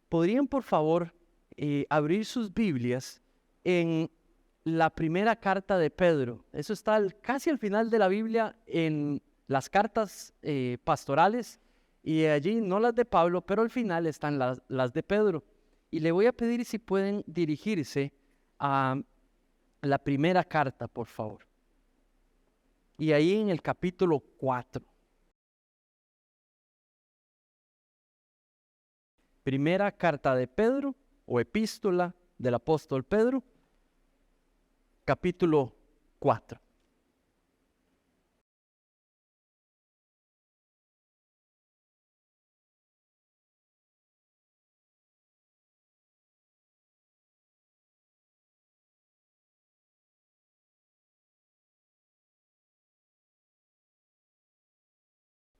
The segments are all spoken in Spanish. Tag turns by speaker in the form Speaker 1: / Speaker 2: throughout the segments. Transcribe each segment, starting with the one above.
Speaker 1: ¿Podrían, por favor, abrir sus Biblias en la primera carta de Pedro? Eso está casi al final de la Biblia en las cartas pastorales, y allí no las de Pablo, pero al final están las de Pedro. Y le voy a pedir si pueden dirigirse a la primera carta, por favor. Y ahí en el capítulo 4. Primera carta de Pedro, o epístola del apóstol Pedro, capítulo 4.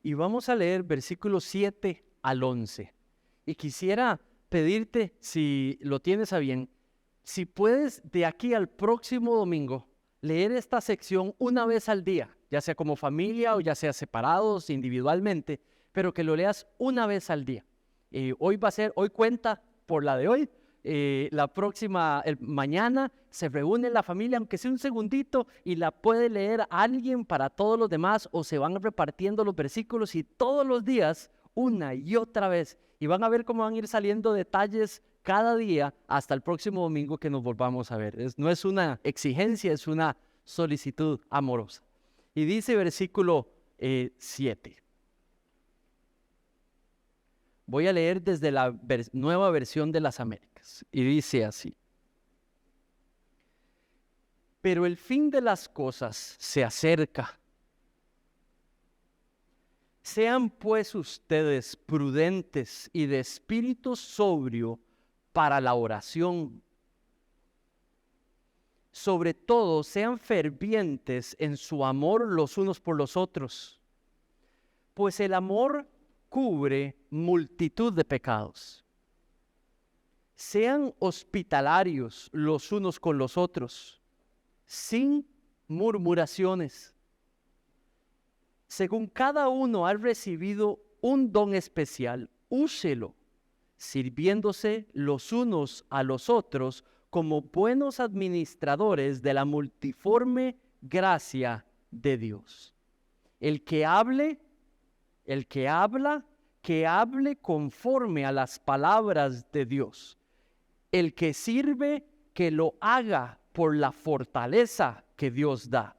Speaker 1: Y vamos a leer versículos 7 al 11. Y quisiera pedirte, si lo tienes a bien, si puedes de aquí al próximo domingo leer esta sección una vez al día, ya sea como familia o ya sea separados individualmente, pero que lo leas una vez al día. Hoy cuenta por la de hoy. La próxima, mañana se reúne la familia, aunque sea un segundito, y la puede leer alguien para todos los demás, o se van repartiendo los versículos y todos los días, una y otra vez, y van a ver cómo van a ir saliendo detalles cada día hasta el próximo domingo que nos volvamos a ver. No es una exigencia, es una solicitud amorosa. Y dice versículo 7. Voy a leer desde la nueva versión de las Américas, y dice así: pero el fin de las cosas se acerca. Sean pues ustedes prudentes y de espíritu sobrio para la oración. Sobre todo, sean fervientes en su amor los unos por los otros, pues el amor cubre multitud de pecados. Sean hospitalarios los unos con los otros, sin murmuraciones. Según cada uno ha recibido un don especial, úselo, sirviéndose los unos a los otros como buenos administradores de la multiforme gracia de Dios. El que habla, que hable conforme a las palabras de Dios. El que sirve, que lo haga por la fortaleza que Dios da,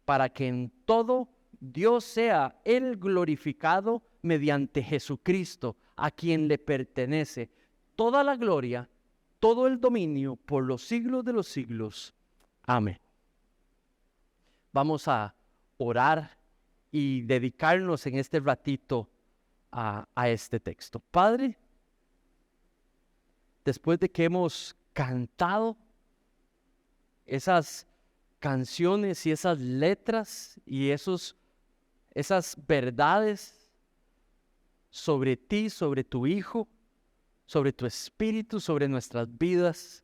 Speaker 1: para que en todo Dios sea el glorificado mediante Jesucristo, a quien le pertenece toda la gloria, todo el dominio por los siglos de los siglos. Amén. Vamos a orar y dedicarnos en este ratito a este texto. Padre, después de que hemos cantado esas canciones y esas letras y esas verdades sobre ti, sobre tu Hijo, sobre tu Espíritu, sobre nuestras vidas,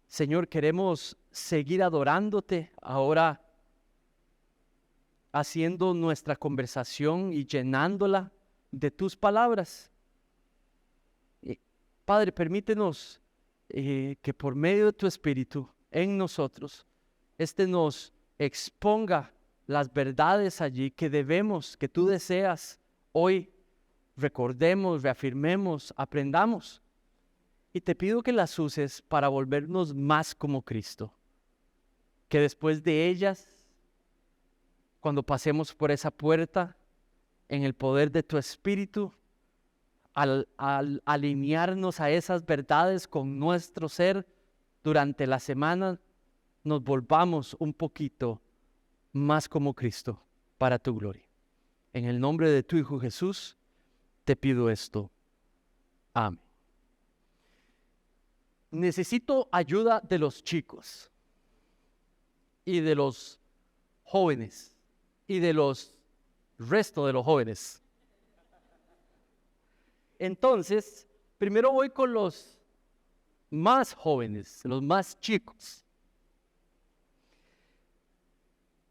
Speaker 1: Señor, queremos seguir adorándote ahora, haciendo nuestra conversación y llenándola de tus palabras. Padre, permítenos que por medio de tu Espíritu en nosotros, nos exponga las verdades allí que tú deseas hoy recordemos, reafirmemos, aprendamos. Y te pido que las uses para volvernos más como Cristo. Que después de ellas, cuando pasemos por esa puerta, en el poder de tu Espíritu, al alinearnos a esas verdades con nuestro ser durante la semana, nos volvamos un poquito más como Cristo para tu gloria. En el nombre de tu Hijo Jesús, te pido esto. Amén. Necesito ayuda de los chicos y de los jóvenes y de los resto de los jóvenes. Entonces, primero voy con los más jóvenes, los más chicos.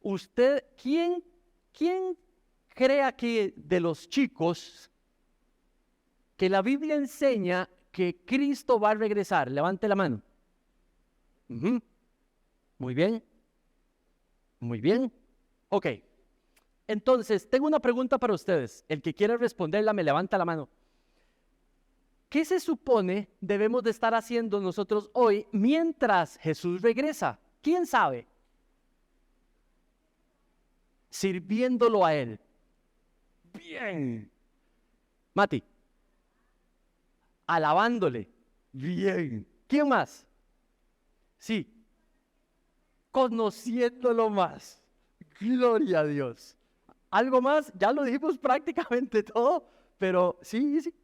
Speaker 1: Usted, ¿quién cree aquí de los chicos que la Biblia enseña que Cristo va a regresar? Levante la mano. Ujú. Muy bien. Muy bien. Ok. Entonces, tengo una pregunta para ustedes. El que quiera responderla, me levanta la mano. ¿Qué se supone debemos de estar haciendo nosotros hoy mientras Jesús regresa? ¿Quién sabe? Sirviéndolo a Él. Bien. Mati. Alabándole. Bien. ¿Quién más? Sí. Conociéndolo más. Gloria a Dios. ¿Algo más? Ya lo dijimos prácticamente todo, pero sí, sí.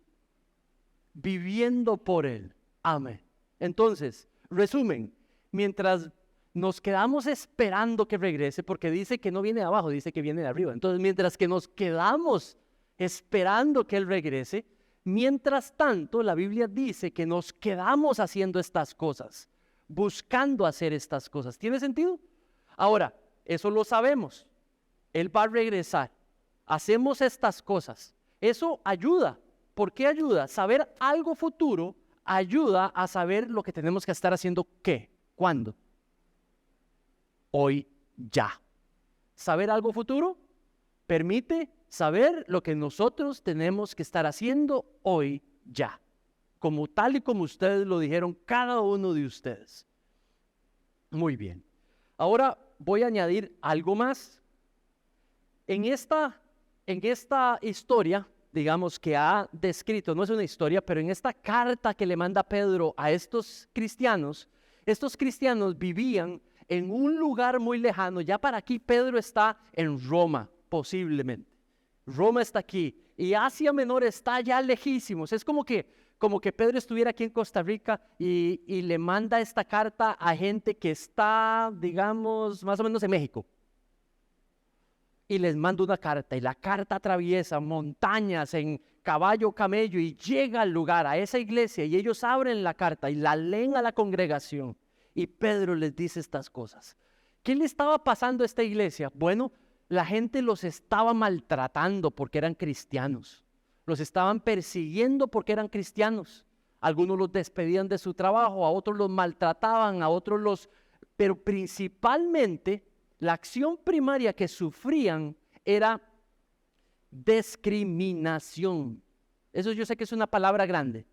Speaker 1: Viviendo por Él. Amén. Entonces, resumen, mientras nos quedamos esperando que regrese, porque dice que no viene de abajo, dice que viene de arriba. Entonces, mientras que nos quedamos esperando que Él regrese, mientras tanto, la Biblia dice que nos quedamos haciendo estas cosas, buscando hacer estas cosas. ¿Tiene sentido? Ahora, eso lo sabemos. Él va a regresar. Hacemos estas cosas. Eso ayuda. ¿Por qué ayuda? Saber algo futuro ayuda a saber lo que tenemos que estar haciendo. ¿Qué? ¿Cuándo? Hoy, ya. Saber algo futuro permite saber lo que nosotros tenemos que estar haciendo hoy, ya. Como tal y como ustedes lo dijeron, cada uno de ustedes. Muy bien. Ahora voy a añadir algo más. En esta historia, digamos, que ha descrito, no es una historia, pero en esta carta que le manda Pedro a estos cristianos vivían en un lugar muy lejano. Ya para aquí Pedro está en Roma, posiblemente. Roma está aquí y Asia Menor está ya lejísimos. Es como que Pedro estuviera aquí en Costa Rica y le manda esta carta a gente que está, digamos, más o menos en México. Y les manda una carta, y la carta atraviesa montañas en caballo, camello, y llega al lugar, a esa iglesia, y ellos abren la carta y la leen a la congregación. Y Pedro les dice estas cosas. ¿Qué le estaba pasando a esta iglesia? Bueno, la gente los estaba maltratando porque eran cristianos. Los estaban persiguiendo porque eran cristianos. Algunos los despedían de su trabajo, a otros los maltrataban, a otros los... Pero principalmente, la acción primaria que sufrían era discriminación. Eso yo sé que es una palabra grande,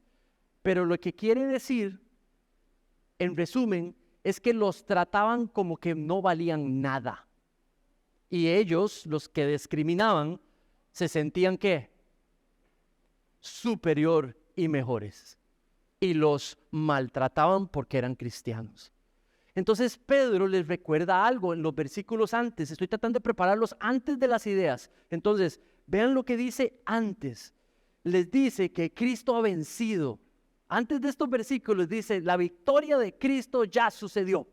Speaker 1: pero lo que quiere decir, en resumen, es que los trataban como que no valían nada. Y ellos, los que discriminaban, se sentían ¿qué? Superior y mejores. Y los maltrataban porque eran cristianos. Entonces Pedro les recuerda algo en los versículos antes. Estoy tratando de prepararlos antes de las ideas. Entonces, vean lo que dice antes. Les dice que Cristo ha vencido. Antes de estos versículos dice, la victoria de Cristo ya sucedió.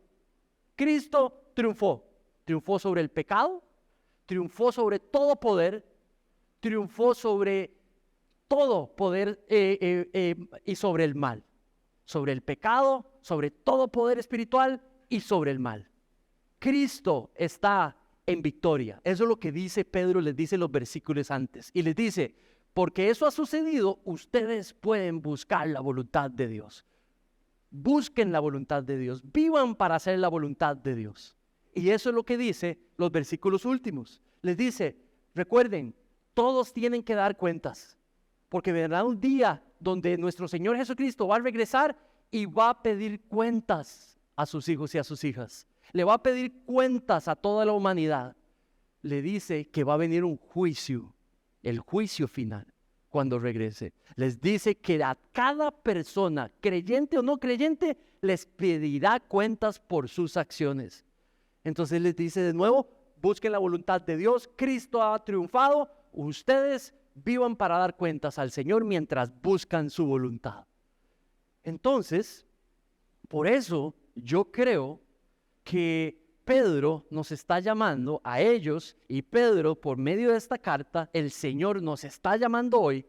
Speaker 1: Cristo triunfó. Triunfó sobre el pecado, triunfó sobre todo poder, triunfó sobre todo poder y sobre el mal. Sobre el pecado, sobre todo poder espiritual y sobre el mal. Cristo está en victoria. Eso es lo que dice Pedro, les dice los versículos antes. Y les dice, porque eso ha sucedido, ustedes pueden buscar la voluntad de Dios. Busquen la voluntad de Dios. Vivan para hacer la voluntad de Dios. Y eso es lo que dice los versículos últimos. Les dice, recuerden, todos tienen que dar cuentas. Porque vendrá un día donde nuestro Señor Jesucristo va a regresar y va a pedir cuentas a sus hijos y a sus hijas. Le va a pedir cuentas a toda la humanidad. Le dice que va a venir un juicio, el juicio final, cuando regrese. Les dice que a cada persona, creyente o no creyente, les pedirá cuentas por sus acciones. Entonces les dice de nuevo, busquen la voluntad de Dios. Cristo ha triunfado. Ustedes vivan para dar cuentas al Señor mientras buscan su voluntad. Entonces, por eso yo creo que Pedro nos está llamando a ellos, y Pedro, por medio de esta carta, el Señor nos está llamando hoy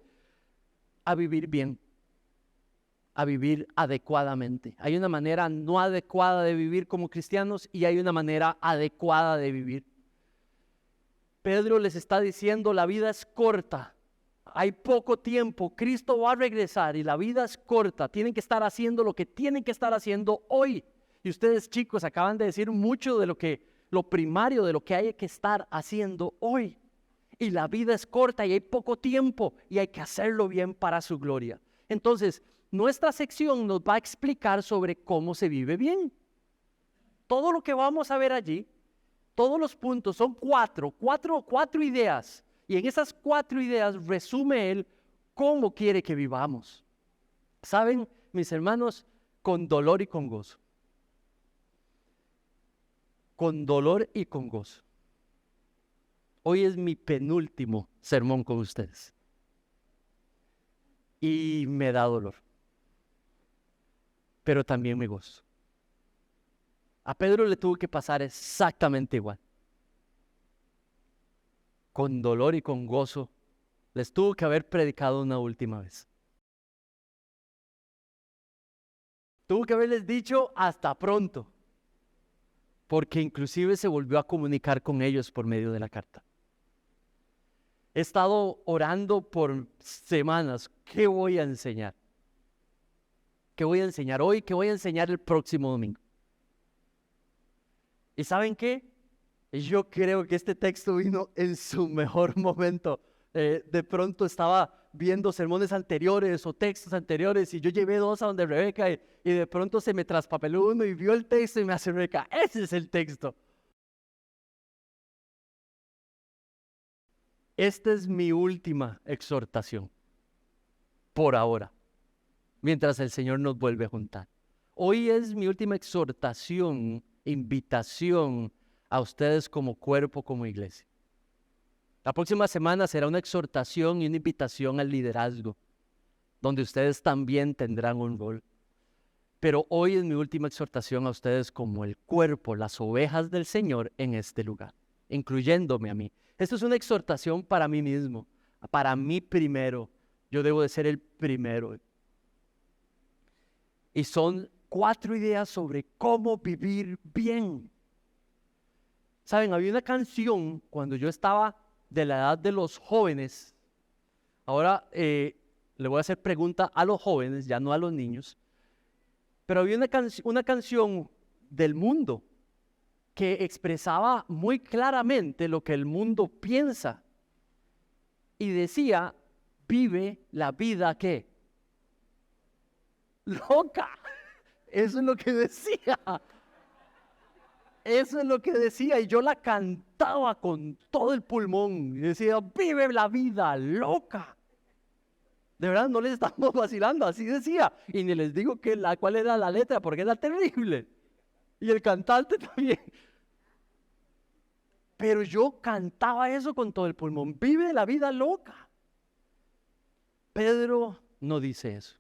Speaker 1: a vivir bien, a vivir adecuadamente. Hay una manera no adecuada de vivir como cristianos y hay una manera adecuada de vivir. Pedro les está diciendo, la vida es corta. hay poco tiempo, Cristo va a regresar y la vida es corta, tienen que estar haciendo lo que tienen que estar haciendo hoy. Y ustedes, chicos, acaban de decir mucho de lo primario, de lo que hay que estar haciendo hoy. Y la vida es corta y hay poco tiempo y hay que hacerlo bien para su gloria. Entonces, nuestra sección nos va a explicar sobre cómo se vive bien. Todo lo que vamos a ver allí, todos los puntos, son cuatro ideas. Y en esas 4 ideas resume él cómo quiere que vivamos. ¿Saben, mis hermanos? Con dolor y con gozo. Con dolor y con gozo. Hoy es mi penúltimo sermón con ustedes. Y me da dolor. Pero también me gozo. A Pedro le tuvo que pasar exactamente igual. Con dolor y con gozo, les tuvo que haber predicado una última vez. Tuvo que haberles dicho hasta pronto. Porque inclusive se volvió a comunicar con ellos por medio de la carta. He estado orando por semanas. ¿Qué voy a enseñar? ¿Qué voy a enseñar hoy? ¿Qué voy a enseñar el próximo domingo? ¿Y saben qué? Yo creo que este texto vino en su mejor momento. De pronto estaba viendo sermones anteriores o textos anteriores y yo llevé 2 a donde Rebeca y de pronto se me traspapeló uno y vio el texto y me hace: Rebeca, ese es el texto. Esta es mi última exhortación, por ahora, mientras el Señor nos vuelve a juntar. Hoy es mi última exhortación, invitación a ustedes como cuerpo, como iglesia. La próxima semana será una exhortación y una invitación al liderazgo, donde ustedes también tendrán un rol. Pero hoy es mi última exhortación a ustedes como el cuerpo, las ovejas del Señor en este lugar, incluyéndome a mí. Esto es una exhortación para mí mismo, para mí primero. Yo debo de ser el primero. Y son 4 ideas sobre cómo vivir bien. Saben, había una canción cuando yo estaba de la edad de los jóvenes. Ahora le voy a hacer pregunta a los jóvenes, ya no a los niños. Pero había una canción del mundo que expresaba muy claramente lo que el mundo piensa. Y decía: vive la vida, ¿qué? Loca. Eso es lo que decía. Eso es lo que decía, y yo la cantaba con todo el pulmón. Y decía: vive la vida loca. De verdad, no les estamos vacilando, así decía. Y ni les digo cuál era la letra, porque era terrible. Y el cantante también. Pero yo cantaba eso con todo el pulmón: vive la vida loca. Pedro no dice eso.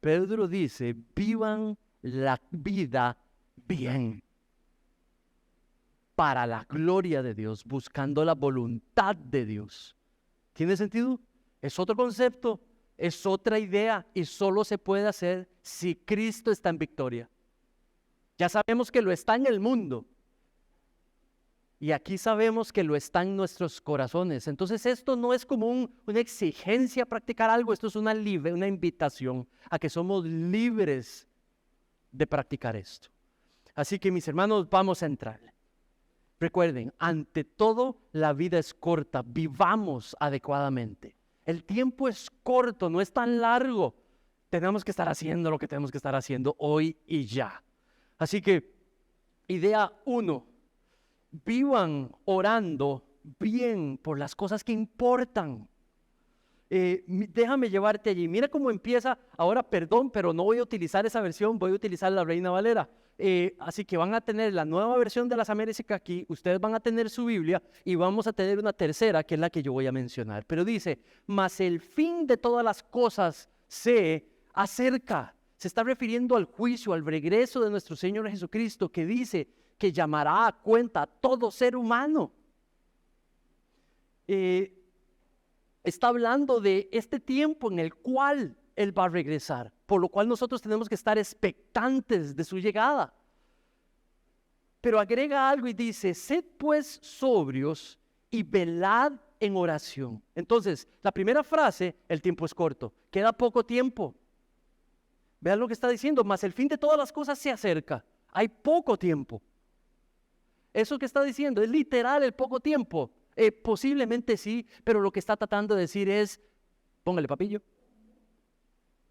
Speaker 1: Pedro dice: vivan la vida bien, para la gloria de Dios, buscando la voluntad de Dios. ¿Tiene sentido? Es otro concepto, es otra idea, y solo se puede hacer si Cristo está en victoria. Ya sabemos que lo está en el mundo, y aquí sabemos que lo está en nuestros corazones. Entonces esto no es como una exigencia a practicar algo, esto es una invitación a que somos libres de practicar esto. Así que, mis hermanos, vamos a entrar. Recuerden, ante todo, la vida es corta, vivamos adecuadamente. El tiempo es corto, no es tan largo. Tenemos que estar haciendo lo que tenemos que estar haciendo hoy y ya. Así que, idea 1, vivan orando bien por las cosas que importan. Déjame llevarte allí. Mira cómo empieza. Ahora, perdón, pero no voy a utilizar esa versión, voy a utilizar la Reina Valera. Así que van a tener la nueva versión de las Américas aquí, ustedes van a tener su Biblia y vamos a tener una tercera que es la que yo voy a mencionar. Pero dice: mas el fin de todas las cosas se acerca. Se está refiriendo al juicio, al regreso de nuestro Señor Jesucristo, que dice que llamará a cuenta a todo ser humano. Está hablando de este tiempo en el cual Él va a regresar, por lo cual nosotros tenemos que estar expectantes de su llegada. Pero agrega algo y dice: sed pues sobrios y velad en oración. Entonces, la primera frase, el tiempo es corto, queda poco tiempo. Vean lo que está diciendo, mas el fin de todas las cosas se acerca. Hay poco tiempo. Eso que está diciendo es literal el poco tiempo. Posiblemente sí, pero lo que está tratando de decir es, póngale papillo,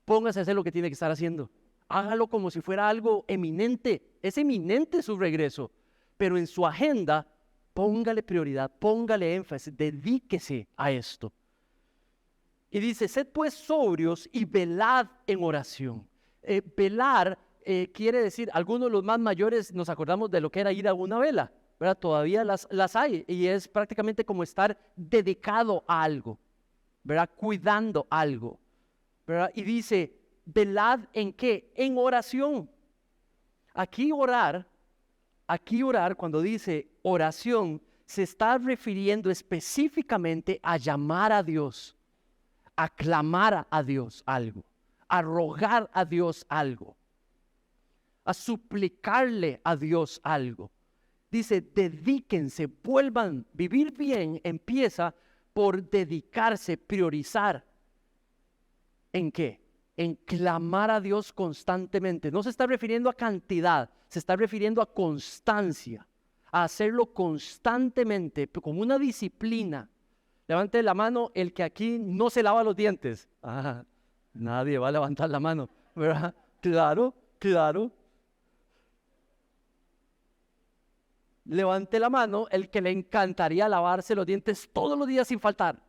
Speaker 1: póngase a hacer lo que tiene que estar haciendo. Hágalo como si fuera algo eminente. Es eminente su regreso, pero en su agenda, póngale prioridad, póngale énfasis, dedíquese a esto. Y dice, sed pues sobrios y velad en oración. Velar quiere decir, algunos de los más mayores nos acordamos de lo que era ir a una vela, ¿verdad? Todavía las hay y es prácticamente como estar dedicado a algo, ¿verdad? Cuidando algo, ¿verdad? Y dice, velad en qué? En oración. Aquí orar, cuando dice oración, se está refiriendo específicamente a llamar a Dios, a clamar a Dios algo, a rogar a Dios algo, a suplicarle a Dios algo. Dice, dedíquense, vuelvan. Vivir bien empieza por dedicarse, priorizar. ¿En qué? En clamar a Dios constantemente. No se está refiriendo a cantidad, se está refiriendo a constancia, a hacerlo constantemente, como una disciplina. Levante la mano el que aquí no se lava los dientes. Nadie va a levantar la mano, ¿verdad? Claro, claro. Levante la mano el que le encantaría lavarse los dientes todos los días sin faltar.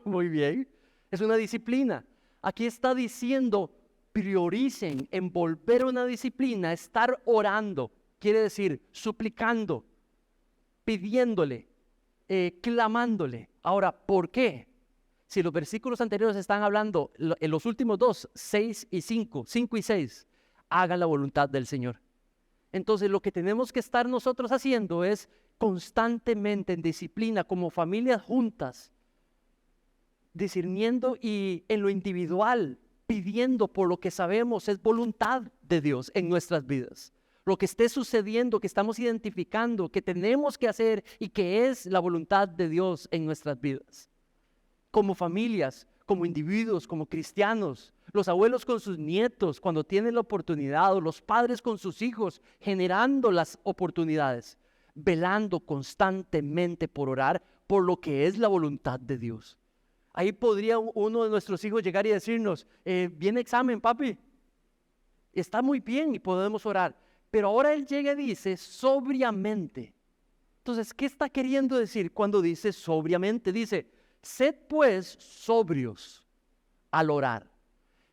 Speaker 1: Muy bien, es una disciplina. Aquí está diciendo, prioricen, envolver una disciplina, estar orando, quiere decir suplicando, pidiéndole, clamándole. Ahora, ¿por qué? Si los versículos anteriores están hablando, en los últimos dos, 6 y 5, 5 y 6, hagan la voluntad del Señor. Entonces lo que tenemos que estar nosotros haciendo es constantemente en disciplina, como familias juntas, discerniendo y en lo individual, pidiendo por lo que sabemos es voluntad de Dios en nuestras vidas. Lo que esté sucediendo, que estamos identificando, que tenemos que hacer y que es la voluntad de Dios en nuestras vidas. Como familias, como individuos, como cristianos, los abuelos con sus nietos cuando tienen la oportunidad, o los padres con sus hijos, generando las oportunidades, velando constantemente por orar por lo que es la voluntad de Dios. Ahí podría uno de nuestros hijos llegar y decirnos, viene examen, papi, está muy bien y podemos orar, pero ahora él llega y dice sobriamente. Entonces, ¿qué está queriendo decir cuando dice sobriamente? Dice, sed pues sobrios al orar.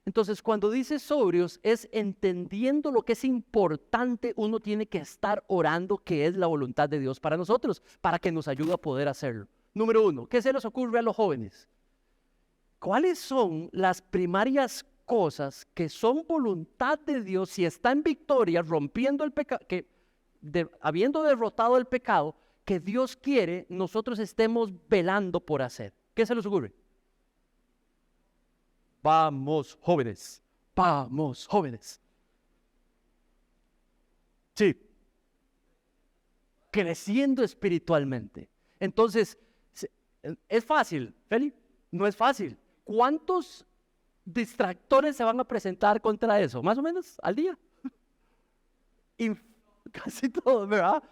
Speaker 1: Entonces, cuando dice sobrios, es entendiendo lo que es importante, uno tiene que estar orando, que es la voluntad de Dios para nosotros, para que nos ayude a poder hacerlo. Número 1, ¿qué se les ocurre a los jóvenes? ¿Cuáles son las primarias cosas que son voluntad de Dios si está en victoria, rompiendo el pecado, habiendo derrotado el pecado, que Dios quiere nosotros estemos velando por hacer? ¿Qué se les ocurre? Vamos, jóvenes. Vamos, jóvenes. Sí. Creciendo espiritualmente. Entonces, ¿es fácil, Feli? No es fácil. ¿Cuántos distractores se van a presentar contra eso? Más o menos al día. Y casi todos, ¿verdad?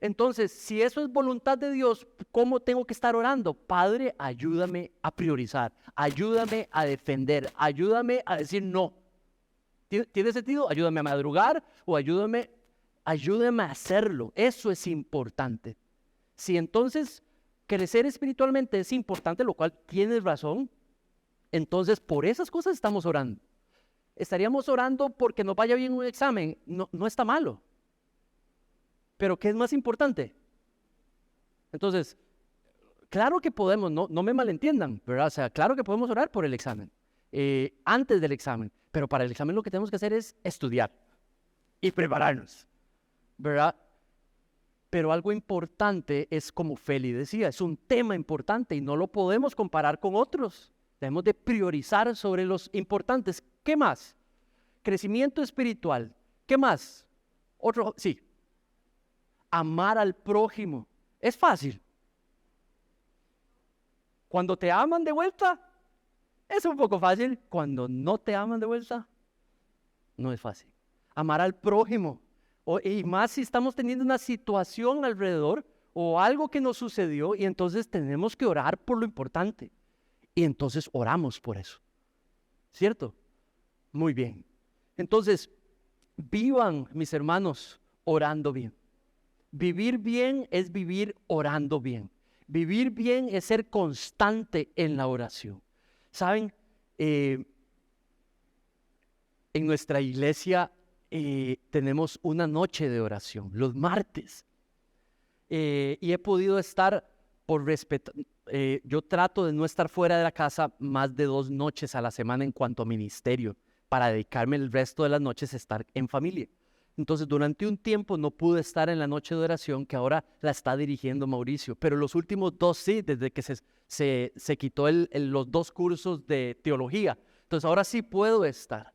Speaker 1: Entonces, si eso es voluntad de Dios, ¿cómo tengo que estar orando? Padre, ayúdame a priorizar, ayúdame a defender, ayúdame a decir no. ¿Tiene sentido? Ayúdame a madrugar o ayúdame a hacerlo. Eso es importante. Si entonces crecer espiritualmente es importante, lo cual tienes razón, entonces por esas cosas estamos orando. Estaríamos orando porque nos vaya bien un examen, no está malo. Pero ¿qué es más importante? Entonces, claro que podemos, no me malentiendan, ¿verdad? O sea, claro que podemos orar por el examen, antes del examen, pero para el examen lo que tenemos que hacer es estudiar y prepararnos, ¿verdad? Pero algo importante es, como Feli decía, es un tema importante y no lo podemos comparar con otros. Debemos de priorizar sobre los importantes. ¿Qué más? Crecimiento espiritual. ¿Qué más? Otro, sí. Amar al prójimo. Es fácil. Cuando te aman de vuelta, es un poco fácil. Cuando no te aman de vuelta, no es fácil. Amar al prójimo, y más si estamos teniendo una situación alrededor o algo que nos sucedió, y entonces tenemos que orar por lo importante. Y entonces oramos por eso. ¿Cierto? Muy bien. Entonces, vivan, mis hermanos, orando bien. Vivir bien es vivir orando bien. Vivir bien es ser constante en la oración. ¿Saben? En nuestra iglesia tenemos una noche de oración, los martes. Y he podido estar por respeto. Yo trato de no estar fuera de la casa más de 2 noches a la semana en cuanto a ministerio, para dedicarme el resto de las noches a estar en familia. Entonces, durante un tiempo no pude estar en la noche de oración, que ahora la está dirigiendo Mauricio, pero los últimos 2 sí, desde que se quitó los 2 cursos de teología. Entonces, ahora sí puedo estar.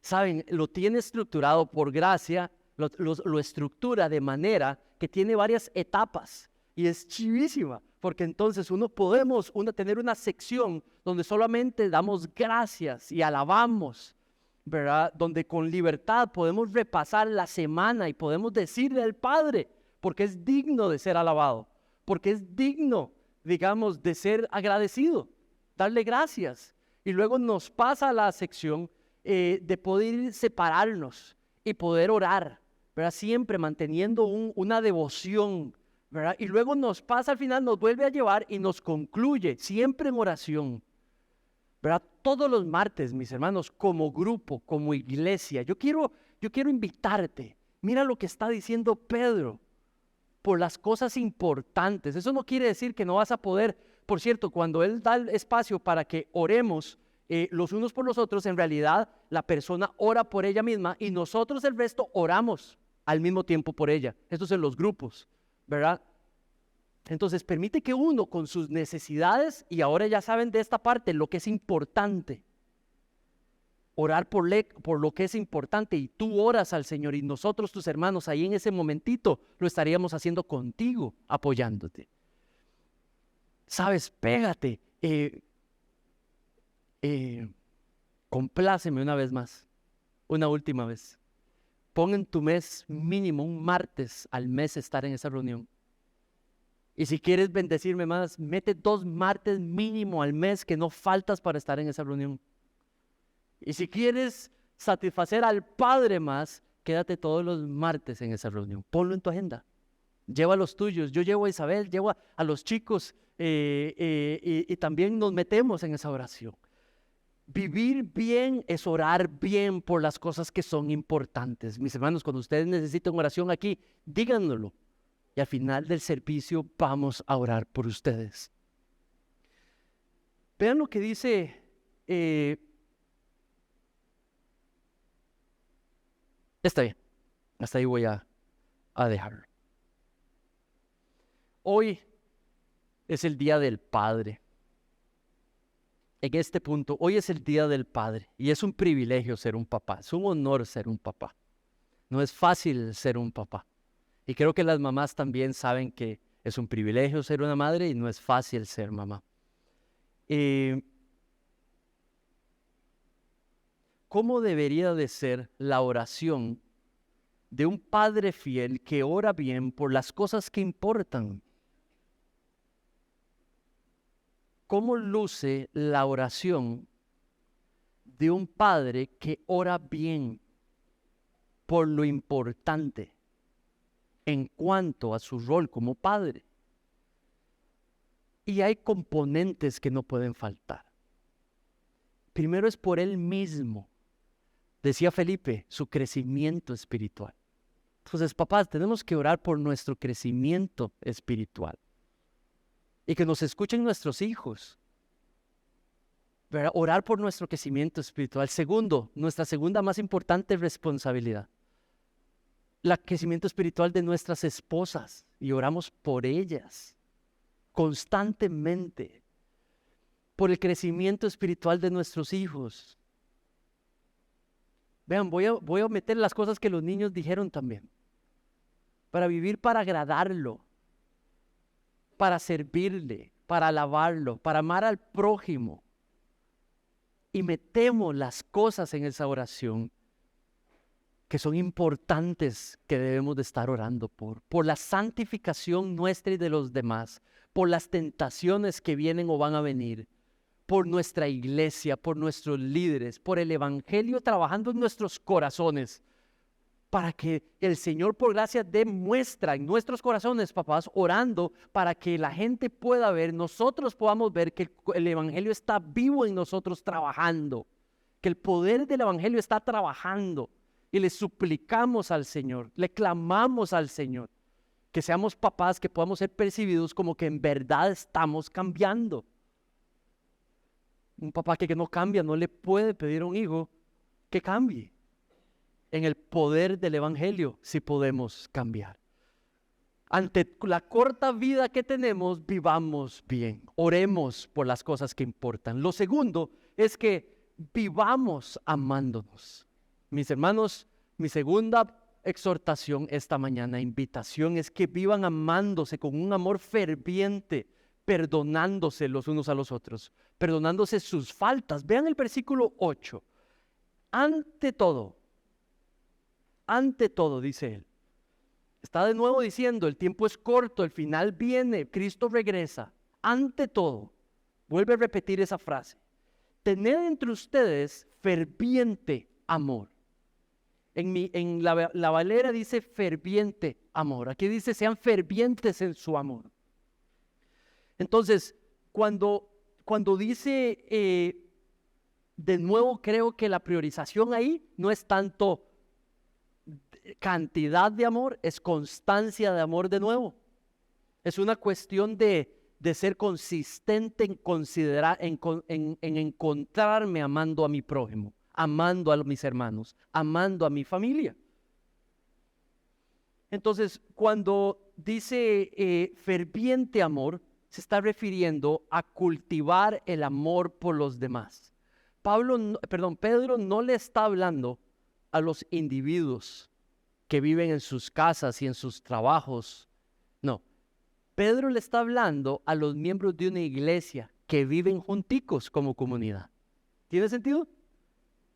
Speaker 1: Saben, lo tiene estructurado por gracia, lo estructura de manera que tiene varias etapas y es chivísima, porque entonces podemos tener una sección donde solamente damos gracias y alabamos, ¿verdad? Donde con libertad podemos repasar la semana y podemos decirle al Padre, porque es digno de ser alabado, porque es digno, digamos, de ser agradecido, darle gracias. Y luego nos pasa a la sección de poder separarnos y poder orar, ¿verdad? Siempre manteniendo una devoción, ¿verdad? Y luego nos pasa al final, nos vuelve a llevar y nos concluye siempre en oración, ¿verdad? Todos los martes, mis hermanos, como grupo, como iglesia, yo quiero invitarte. Mira lo que está diciendo Pedro, por las cosas importantes. Eso no quiere decir que no vas a poder. Por cierto, cuando él da el espacio para que oremos los unos por los otros, en realidad la persona ora por ella misma y nosotros el resto oramos al mismo tiempo por ella. Esto es en los grupos, ¿verdad? Entonces permite que uno con sus necesidades, y ahora ya saben de esta parte lo que es importante, orar por lo que es importante, y tú oras al Señor y nosotros, tus hermanos, ahí en ese momentito lo estaríamos haciendo contigo, apoyándote. Sabes, pégate, compláceme una vez más, una última vez. Pon en tu mes mínimo un martes al mes estar en esa reunión. Y si quieres bendecirme más, mete 2 martes mínimo al mes que no faltas para estar en esa reunión. Y si quieres satisfacer al Padre más, quédate todos los martes en esa reunión. Ponlo en tu agenda. Lleva a los tuyos. Yo llevo a Isabel, llevo a los chicos y también nos metemos en esa oración. Vivir bien es orar bien por las cosas que son importantes. Mis hermanos, cuando ustedes necesiten oración aquí, díganlo. Y al final del servicio vamos a orar por ustedes. Vean lo que dice está bien, hasta ahí voy a dejarlo. Hoy es el Día del Padre. En este punto, hoy es el Día del Padre y es un privilegio ser un papá, es un honor ser un papá. No es fácil ser un papá. Y creo que las mamás también saben que es un privilegio ser una madre y no es fácil ser mamá. ¿Cómo debería de ser la oración de un padre fiel que ora bien por las cosas que importan? ¿Cómo luce la oración de un padre que ora bien por lo importante en cuanto a su rol como padre? Y hay componentes que no pueden faltar. Primero es por él mismo. Decía Felipe, su crecimiento espiritual. Entonces, papás, tenemos que orar por nuestro crecimiento espiritual. Y que nos escuchen nuestros hijos. ¿Verdad? Orar por nuestro crecimiento espiritual. Segundo, nuestra segunda más importante responsabilidad. El crecimiento espiritual de nuestras esposas. Y oramos por ellas constantemente. Por el crecimiento espiritual de nuestros hijos. Vean, voy a meter las cosas que los niños dijeron también. Para vivir para agradarlo. Para servirle. para alabarlo, para amar al prójimo, y metemos las cosas en esa oración que son importantes, que debemos de estar orando por la santificación nuestra y de los demás, por las tentaciones que vienen o van a venir, por nuestra iglesia, por nuestros líderes, por el evangelio trabajando en nuestros corazones, para que el Señor por gracia demuestra en nuestros corazones, papás, orando para que la gente pueda ver, nosotros podamos ver que el evangelio está vivo en nosotros trabajando, que el poder del evangelio está trabajando, y le suplicamos al Señor, le clamamos al Señor, que seamos papás, que podamos ser percibidos como que en verdad estamos cambiando. Un papá que no cambia no le puede pedir a un hijo que cambie. En el poder del evangelio sí podemos cambiar. Ante la corta vida que tenemos, vivamos bien. Oremos por las cosas que importan. Lo segundo es que vivamos amándonos. Mis hermanos, mi segunda exhortación esta mañana, invitación, es que vivan amándose con un amor ferviente, perdonándose los unos a los otros, perdonándose sus faltas. Vean el versículo 8. Ante todo, dice él. Está de nuevo diciendo, el tiempo es corto, el final viene, Cristo regresa. Ante todo, vuelve a repetir esa frase. Tened entre ustedes ferviente amor. En la Valera dice ferviente amor. Aquí dice sean fervientes en su amor. Entonces, cuando dice, de nuevo creo que la priorización ahí no es tanto cantidad de amor, es constancia de amor de nuevo. Es una cuestión de ser consistente en considerar, en encontrarme amando a mi prójimo, amando a mis hermanos, amando a mi familia. Entonces, cuando dice ferviente amor, se está refiriendo a cultivar el amor por los demás. Pedro no le está hablando a los individuos que viven en sus casas y en sus trabajos. No, Pedro le está hablando a los miembros de una iglesia que viven junticos como comunidad. ¿Tiene sentido?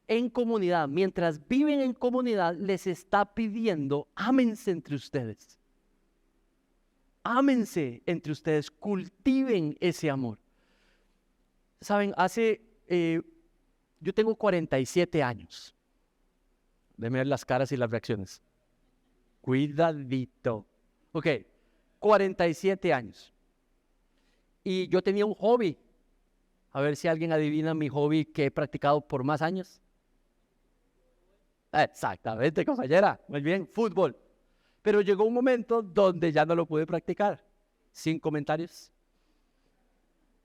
Speaker 1: En comunidad, mientras viven en comunidad, les está pidiendo, ámense entre ustedes. Ámense entre ustedes, cultiven ese amor. Saben, yo tengo 47 años. Déjenme ver las caras y las reacciones. Cuidadito. Ok, 47 años. Y yo tenía un hobby. A ver si alguien adivina mi hobby que he practicado por más años. Exactamente, compañera. Muy bien, fútbol. Pero llegó un momento donde ya no lo pude practicar. Sin comentarios.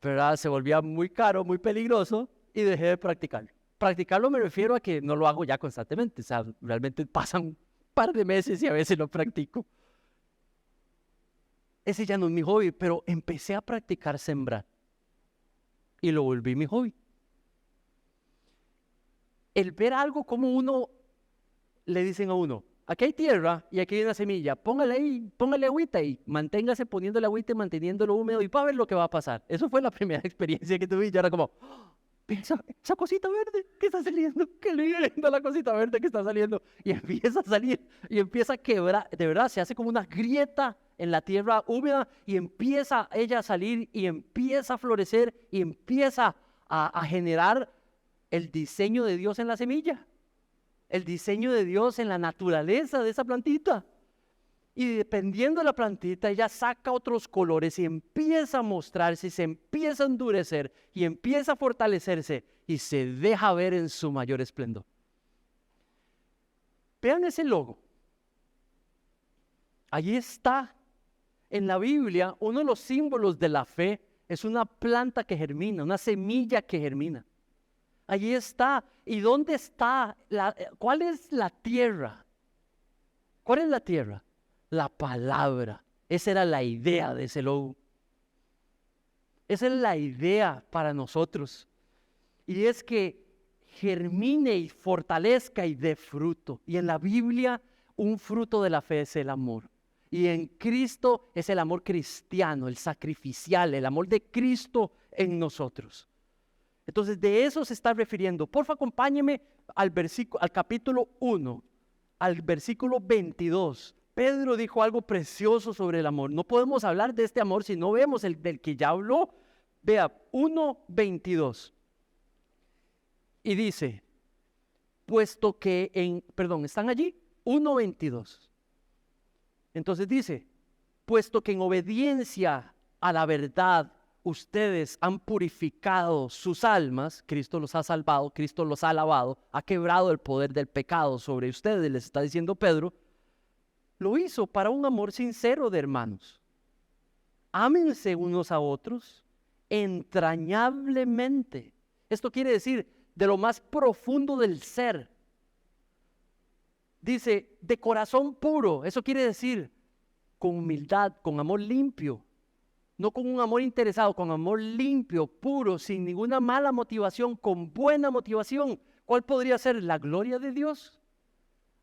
Speaker 1: Pero se volvía muy caro, muy peligroso y dejé de practicarlo. Practicarlo me refiero a que no lo hago ya constantemente. O sea, realmente pasan un par de meses y a veces lo practico. Ese ya no es mi hobby, pero empecé a practicar sembrar. Y lo volví mi hobby. El ver algo como uno, le dicen a uno, aquí hay tierra y aquí hay una semilla, póngale ahí, póngale agüita y manténgase poniéndole agüita y manteniéndolo húmedo y para ver lo que va a pasar. Eso fue la primera experiencia que tuve y yo era como, esa cosita verde que está saliendo, qué linda la cosita verde que está saliendo. Y empieza a salir y empieza a quebrar, de verdad se hace como una grieta en la tierra húmeda y empieza ella a salir y empieza a florecer y empieza a generar el diseño de Dios en la semilla, el diseño de Dios en la naturaleza de esa plantita. Y dependiendo de la plantita, ella saca otros colores y empieza a mostrarse, y se empieza a endurecer y empieza a fortalecerse y se deja ver en su mayor esplendor. Vean ese logo. Allí está. En la Biblia, uno de los símbolos de la fe es una planta que germina, una semilla que germina. Allí está. ¿Y dónde está? ¿Cuál es la tierra? ¿Cuál es la tierra? La palabra. Esa era la idea de ese logo. Esa es la idea para nosotros. Y es que germine y fortalezca y dé fruto. Y en la Biblia, un fruto de la fe es el amor. Y en Cristo es el amor cristiano, el sacrificial, el amor de Cristo en nosotros. Entonces de eso se está refiriendo. Porfa, acompáñeme al capítulo 1, al versículo 22. Pedro dijo algo precioso sobre el amor. No podemos hablar de este amor si no vemos el del que ya habló. Vea, 1:22. Y dice, puesto que ¿están allí? 1:22. Entonces dice, puesto que en obediencia a la verdad ustedes han purificado sus almas, Cristo los ha salvado, Cristo los ha lavado, ha quebrado el poder del pecado sobre ustedes, les está diciendo Pedro, lo hizo para un amor sincero de hermanos. Ámense unos a otros entrañablemente. Esto quiere decir de lo más profundo del ser. Dice, de corazón puro. Eso quiere decir con humildad, con amor limpio. No con un amor interesado, con amor limpio, puro, sin ninguna mala motivación, con buena motivación. ¿Cuál podría ser? La gloria de Dios.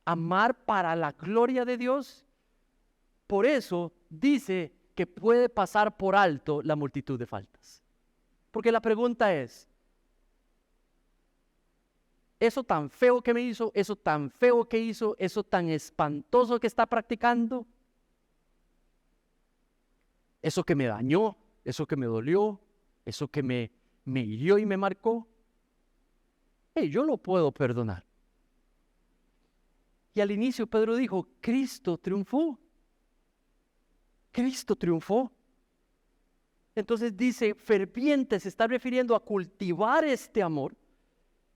Speaker 1: Amar para la gloria de Dios. Por eso dice que puede pasar por alto la multitud de faltas. Porque la pregunta es, eso tan feo que me hizo, eso tan feo que hizo, eso tan espantoso que está practicando, eso que me dañó, eso que me dolió, eso que me hirió y me marcó, yo lo puedo perdonar. Y al inicio Pedro dijo, Cristo triunfó. Cristo triunfó. Entonces dice, ferviente, se está refiriendo a cultivar este amor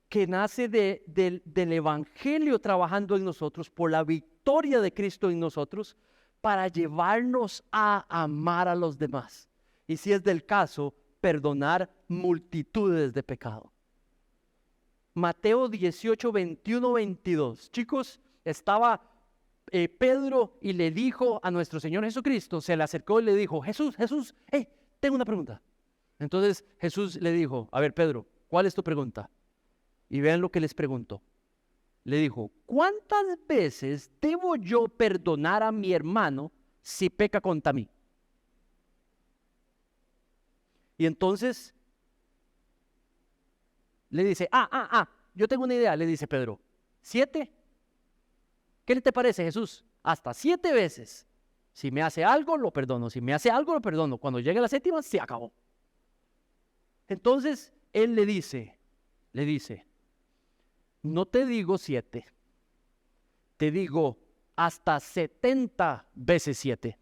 Speaker 1: que nace del Evangelio trabajando en nosotros, por la victoria de Cristo en nosotros, para llevarnos a amar a los demás. Y si es del caso, perdonar multitudes de pecado. Mateo 18, 21, 22. Chicos, estaba Pedro y le dijo a nuestro Señor Jesucristo, se le acercó y le dijo, Jesús, tengo una pregunta. Entonces Jesús le dijo, a ver Pedro, ¿cuál es tu pregunta? Y vean lo que les preguntó. Le dijo, ¿cuántas veces debo yo perdonar a mi hermano si peca contra mí? Y entonces le dice, yo tengo una idea, le dice Pedro, 7. ¿Qué te parece, Jesús? Hasta 7 veces. Si me hace algo, lo perdono. Si me hace algo, lo perdono. Cuando llegue a la 7ª, se acabó. Entonces, él le dice, no te digo 7, te digo hasta 70 veces 7.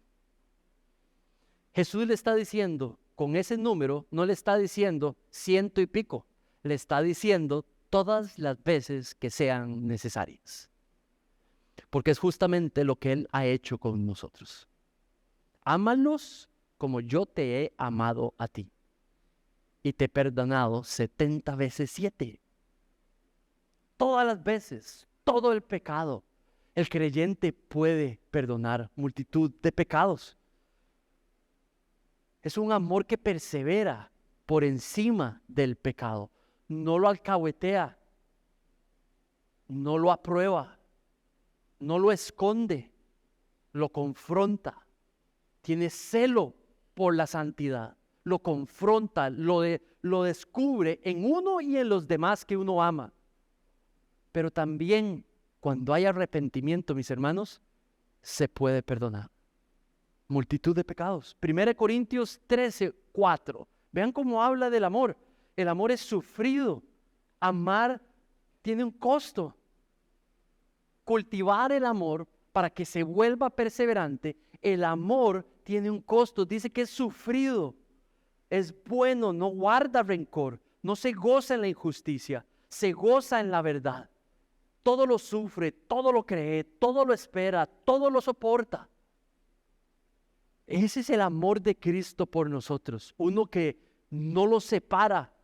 Speaker 1: Jesús le está diciendo, con ese número, no le está diciendo 100 y pico, le está diciendo todas las veces que sean necesarias. Porque es justamente lo que Él ha hecho con nosotros. Ámalos como yo te he amado a ti. Y te he perdonado 70 veces 7. Todas las veces, todo el pecado. El creyente puede perdonar multitud de pecados. Es un amor que persevera por encima del pecado. No lo alcahuetea, no lo aprueba, no lo esconde, lo confronta. Tiene celo por la santidad, lo confronta, lo descubre en uno y en los demás que uno ama. Pero también cuando hay arrepentimiento, mis hermanos, se puede perdonar. Multitud de pecados. 1 Corintios 13, 4. Vean cómo habla del amor. El amor es sufrido. Amar tiene un costo. Cultivar el amor para que se vuelva perseverante. El amor tiene un costo. Dice que es sufrido. Es bueno, no guarda rencor. No se goza en la injusticia. Se goza en la verdad. Todo lo sufre, todo lo cree, todo lo espera, todo lo soporta. Ese es el amor de Cristo por nosotros. Uno que no lo separa.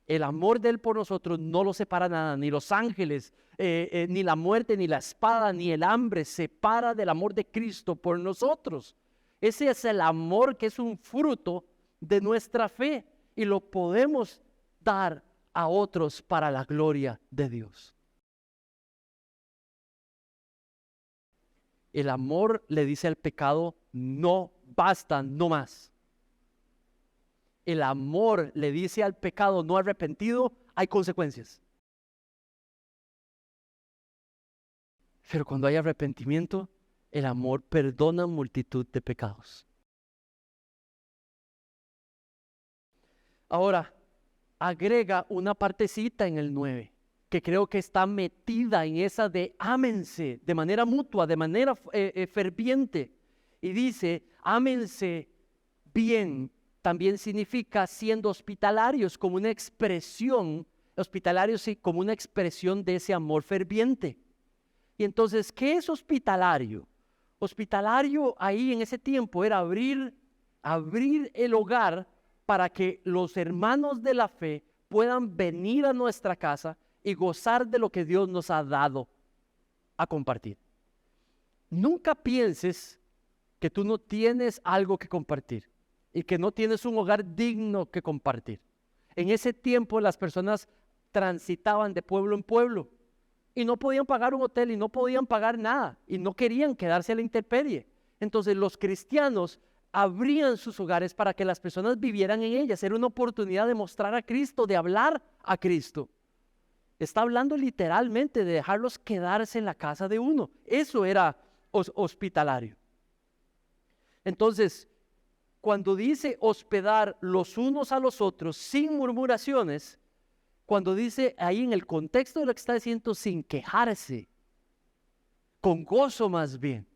Speaker 1: El amor de Él por nosotros no lo separa nada. Ni los ángeles, ni la muerte, ni la espada, ni el hambre separa del amor de Cristo por nosotros. Ese es el amor que es un fruto de nuestra fe. Y lo podemos dar a otros para la gloria de Dios. El amor le dice al pecado, no basta, no más. El amor le dice al pecado no arrepentido, hay consecuencias. Pero cuando hay arrepentimiento, el amor perdona multitud de pecados. Ahora, agrega una partecita en el 9, que creo que está metida en esa de ámense de manera mutua, de manera ferviente. Y dice, ámense bien, también significa siendo hospitalarios, como una expresión, hospitalarios sí, como una expresión de ese amor ferviente. Y entonces, ¿qué es hospitalario? Hospitalario ahí en ese tiempo era abrir el hogar para que los hermanos de la fe puedan venir a nuestra casa y gozar de lo que Dios nos ha dado a compartir. Nunca pienses que tú no tienes algo que compartir y que no tienes un hogar digno que compartir. En ese tiempo las personas transitaban de pueblo en pueblo y no podían pagar un hotel y no podían pagar nada y no querían quedarse a la intemperie. Entonces los cristianos abrían sus hogares para que las personas vivieran en ellas. Era una oportunidad de mostrar a Cristo, de hablar a Cristo. Está hablando literalmente de dejarlos quedarse en la casa de uno. Eso era hospitalario. Entonces, cuando dice hospedar los unos a los otros sin murmuraciones, cuando dice ahí en el contexto de lo que está diciendo sin quejarse, con gozo más bien.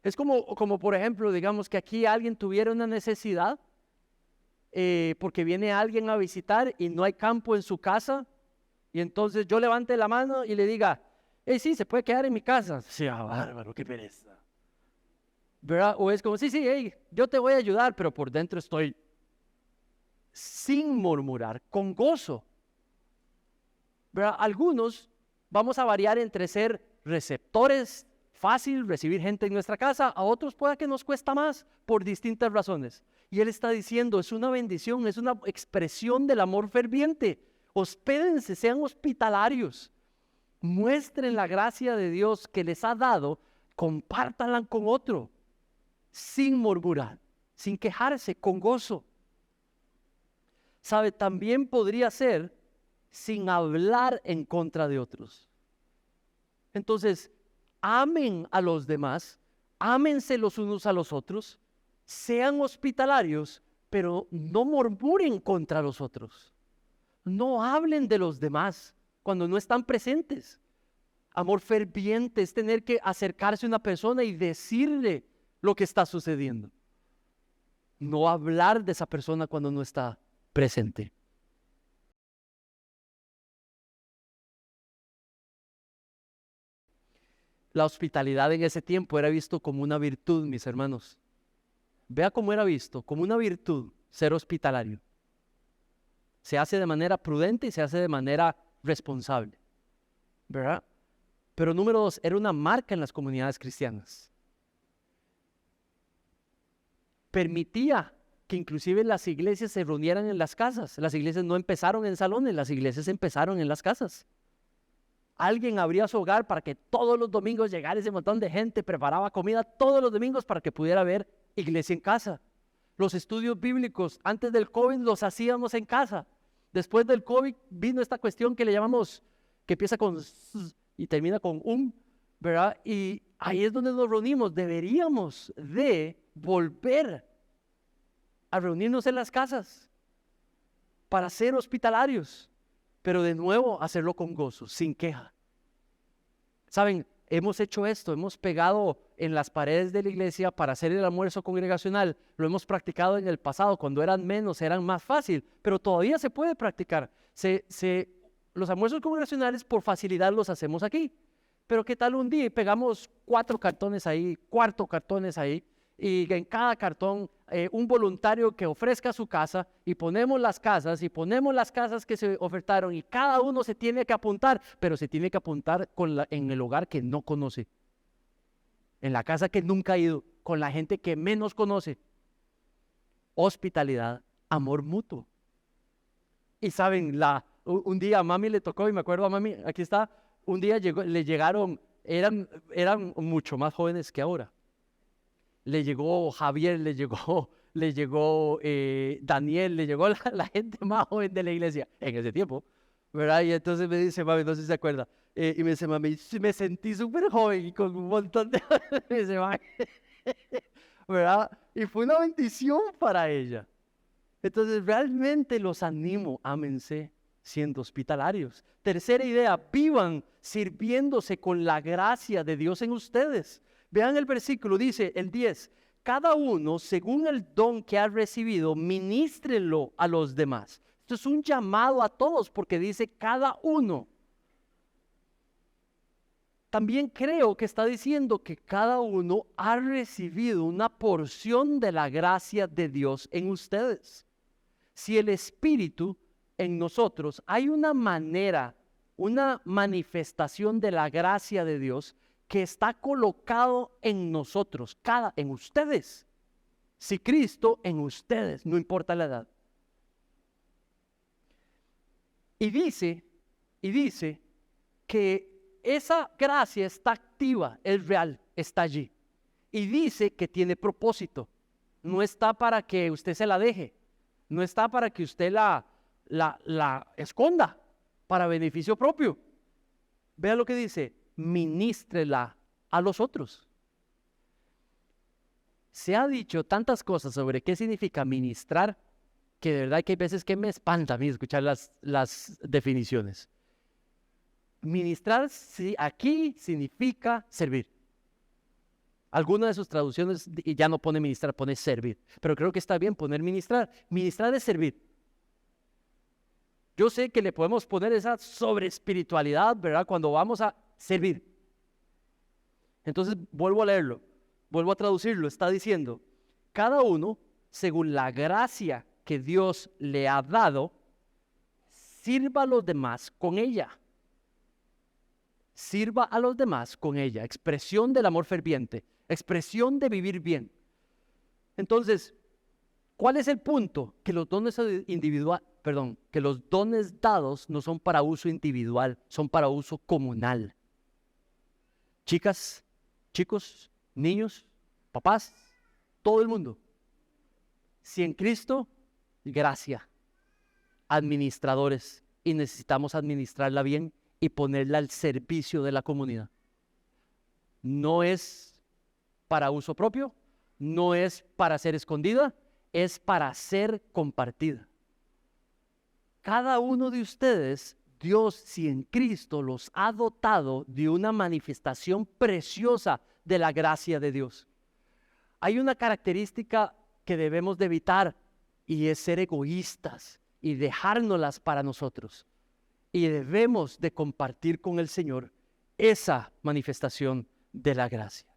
Speaker 1: Es como por ejemplo, digamos que aquí alguien tuviera una necesidad porque viene alguien a visitar y no hay campo en su casa, y entonces yo levante la mano y le diga, sí, se puede quedar en mi casa. Sí, bárbaro, qué pereza. ¿Verdad? O es como, sí, yo te voy a ayudar, pero por dentro estoy sin murmurar, con gozo. ¿Verdad? Algunos vamos a variar entre ser receptores, fácil recibir gente en nuestra casa, a otros pueda que nos cuesta más por distintas razones. Y él está diciendo, es una bendición, es una expresión del amor ferviente. Hospédense, sean hospitalarios, muestren la gracia de Dios que les ha dado, compártanla con otro, sin murmurar, sin quejarse, con gozo. ¿Sabe? También podría ser sin hablar en contra de otros. Entonces, amen a los demás, ámense los unos a los otros, sean hospitalarios, pero no murmuren contra los otros. No hablen de los demás cuando no están presentes. Amor ferviente es tener que acercarse a una persona y decirle lo que está sucediendo. No hablar de esa persona cuando no está presente. La hospitalidad en ese tiempo era visto como una virtud, mis hermanos. Vea cómo era visto, como una virtud, ser hospitalario. Se hace de manera prudente y se hace de manera responsable, ¿verdad? Pero número 2, era una marca en las comunidades cristianas. Permitía que inclusive las iglesias se reunieran en las casas. Las iglesias no empezaron en salones, las iglesias empezaron en las casas. Alguien abría su hogar para que todos los domingos llegara ese montón de gente, preparaba comida todos los domingos para que pudiera haber iglesia en casa. Los estudios bíblicos antes del COVID los hacíamos en casa. Después del COVID vino esta cuestión que le llamamos, que empieza con y termina con ¿verdad? Y ahí es donde nos reunimos. Deberíamos de volver a reunirnos en las casas para ser hospitalarios, pero de nuevo hacerlo con gozo, sin queja. Saben, hemos hecho esto, hemos pegado en las paredes de la iglesia para hacer el almuerzo congregacional. Lo hemos practicado en el pasado, cuando eran menos, eran más fácil, pero todavía se puede practicar. Los almuerzos congregacionales por facilidad los hacemos aquí. Pero ¿qué tal un día y pegamos 4 cartones ahí, 4 cartones ahí, y en cada cartón un voluntario que ofrezca su casa, y ponemos las casas que se ofertaron, y cada uno se tiene que apuntar, pero se tiene que apuntar en el hogar que no conoce, en la casa que nunca ha ido, con la gente que menos conoce. Hospitalidad, amor mutuo. Y saben, un día a mami le tocó, y me acuerdo a mami, aquí está, un día le llegaron, eran mucho más jóvenes que ahora. le llegó Javier, le llegó Daniel, le llegó la gente más joven de la iglesia en ese tiempo, ¿verdad? Y entonces me dice, mami, no sé si se acuerda, y me dice, mami, sí, me sentí súper joven y con un montón de... me dice, mami, ¿verdad? Y fue una bendición para ella. Entonces realmente los animo, ámense siendo hospitalarios. Tercera idea, vivan sirviéndose con la gracia de Dios en ustedes. Vean el versículo, dice el 10, cada uno según el don que ha recibido, ministrelo a los demás. Esto es un llamado a todos porque dice cada uno. También creo que está diciendo que cada uno ha recibido una porción de la gracia de Dios en ustedes. Si el Espíritu en nosotros, hay una manera, una manifestación de la gracia de Dios que está colocado en nosotros, en ustedes. Si Cristo en ustedes, no importa la edad. Y dice que esa gracia está activa, es real, está allí. Y dice que tiene propósito. No está para que usted se la deje. No está para que usted la esconda para beneficio propio. Vea lo que dice, ministrela a los otros. Se ha dicho tantas cosas sobre qué significa ministrar, que de verdad que hay veces que me espanta a mí escuchar las definiciones. Ministrar aquí significa servir. Alguna de sus traducciones ya no pone ministrar, pone servir. Pero creo que está bien poner ministrar. Ministrar es servir. Yo sé que le podemos poner esa sobre espiritualidad, ¿verdad? Cuando vamos a servir. Entonces vuelvo a leerlo, vuelvo a traducirlo. Está diciendo, cada uno, según la gracia que Dios le ha dado, sirva a los demás con ella. Sirva a los demás con ella. Expresión del amor ferviente, expresión de vivir bien. Entonces, ¿cuál es el punto? Que los dones que los dones dados no son para uso individual, son para uso comunal. Chicas, chicos, niños, papás, todo el mundo. Si en Cristo, gracia, administradores, y necesitamos administrarla bien y ponerla al servicio de la comunidad. No es para uso propio, no es para ser escondida, es para ser compartida. Cada uno de ustedes, Dios, si en Cristo los ha dotado de una manifestación preciosa de la gracia de Dios. Hay una característica que debemos de evitar y es ser egoístas y dejárnoslas para nosotros. Y debemos de compartir con el Señor esa manifestación de la gracia.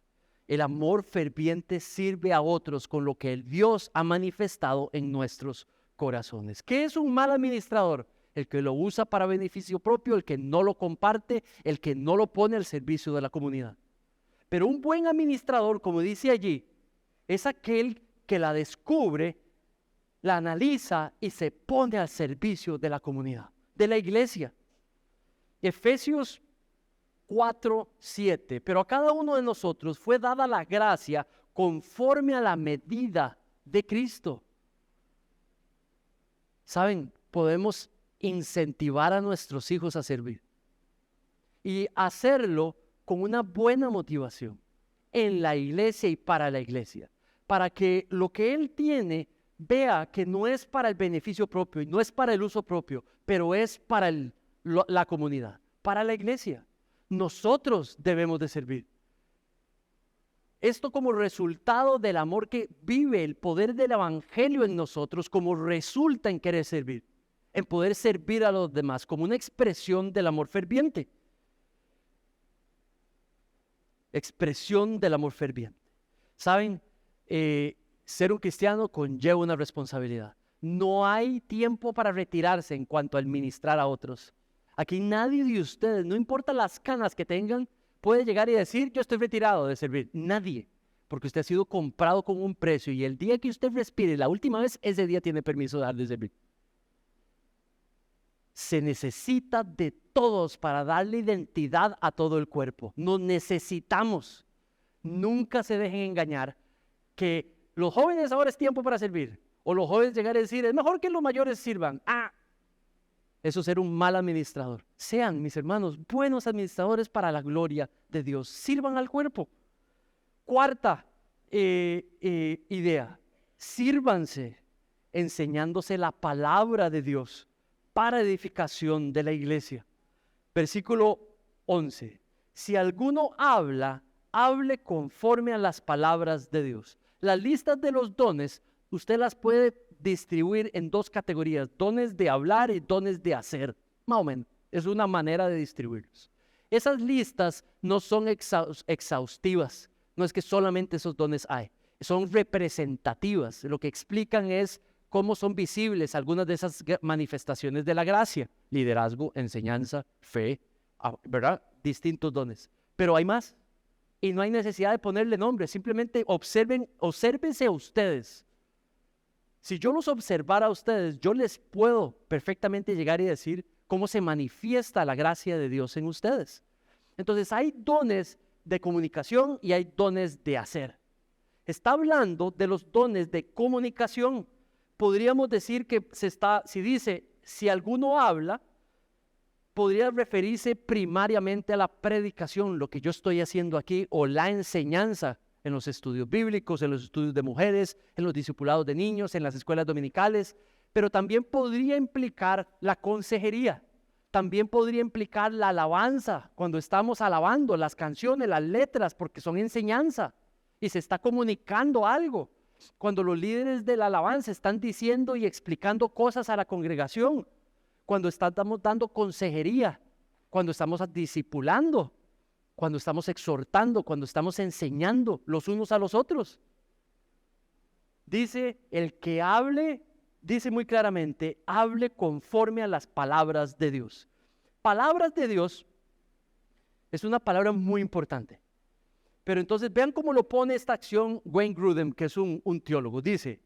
Speaker 1: El amor ferviente sirve a otros con lo que el Dios ha manifestado en nuestros corazones. ¿Qué es un mal administrador? El que lo usa para beneficio propio, el que no lo comparte, el que no lo pone al servicio de la comunidad. Pero un buen administrador, como dice allí, es aquel que la descubre, la analiza y se pone al servicio de la comunidad, de la iglesia. Efesios 4:7, pero a cada uno de nosotros fue dada la gracia conforme a la medida de Cristo. ¿Saben? Podemos incentivar a nuestros hijos a servir y hacerlo con una buena motivación en la iglesia y para la iglesia, para que lo que él tiene vea que no es para el beneficio propio y no es para el uso propio, pero es para la comunidad, para la iglesia. Nosotros debemos de servir. Esto como resultado del amor que vive el poder del evangelio en nosotros, como resulta en querer servir, en poder servir a los demás, como una expresión del amor ferviente. Expresión del amor ferviente. ¿Saben? Ser un cristiano conlleva una responsabilidad. No hay tiempo para retirarse en cuanto a administrar a otros. Aquí nadie de ustedes, no importa las canas que tengan, puede llegar y decir, yo estoy retirado de servir. Nadie, porque usted ha sido comprado con un precio y el día que usted respire, la última vez, ese día tiene permiso de dar de servir. Se necesita de todos para darle identidad a todo el cuerpo. Nos necesitamos. Nunca se dejen engañar. que los jóvenes ahora es tiempo para servir, o los jóvenes llegar a decir, es mejor que los mayores sirvan. Eso es ser un mal administrador. Sean, mis hermanos, buenos administradores para la gloria de Dios. Sirvan al cuerpo. Cuarta idea, sírvanse enseñándose la palabra de Dios para edificación de la iglesia. Versículo 11. Si alguno habla, hable conforme a las palabras de Dios. Las listas de los dones, usted las puede distribuir en dos categorías: dones de hablar y dones de hacer. Más o menos, es una manera de distribuirlos. Esas listas no son exhaustivas. No es que solamente esos dones hay, son representativas. Lo que explican es cómo son visibles algunas de esas manifestaciones de la gracia: liderazgo, enseñanza, fe, ¿verdad? Distintos dones. Pero hay más, y no hay necesidad de ponerle nombre. Simplemente obsérvense a ustedes. Si yo los observara a ustedes, yo les puedo perfectamente llegar y decir cómo se manifiesta la gracia de Dios en ustedes. Entonces hay dones de comunicación y hay dones de hacer. Está hablando de los dones de comunicación. Podríamos decir que si dice, si alguno habla, podría referirse primariamente a la predicación, lo que yo estoy haciendo aquí, o la enseñanza en los estudios bíblicos, en los estudios de mujeres, en los discipulados de niños, en las escuelas dominicales, pero también podría implicar la consejería. También podría implicar la alabanza, cuando estamos alabando las canciones, las letras, porque son enseñanza y se está comunicando algo. Cuando los líderes de la alabanza están diciendo y explicando cosas a la congregación, cuando estamos dando consejería, cuando estamos discipulando, cuando estamos exhortando, cuando estamos enseñando los unos a los otros. Dice, el que hable, dice muy claramente, hable conforme a las palabras de Dios. Palabras de Dios es una palabra muy importante. Pero entonces vean cómo lo pone esta acción Wayne Grudem, que es un teólogo. Dice,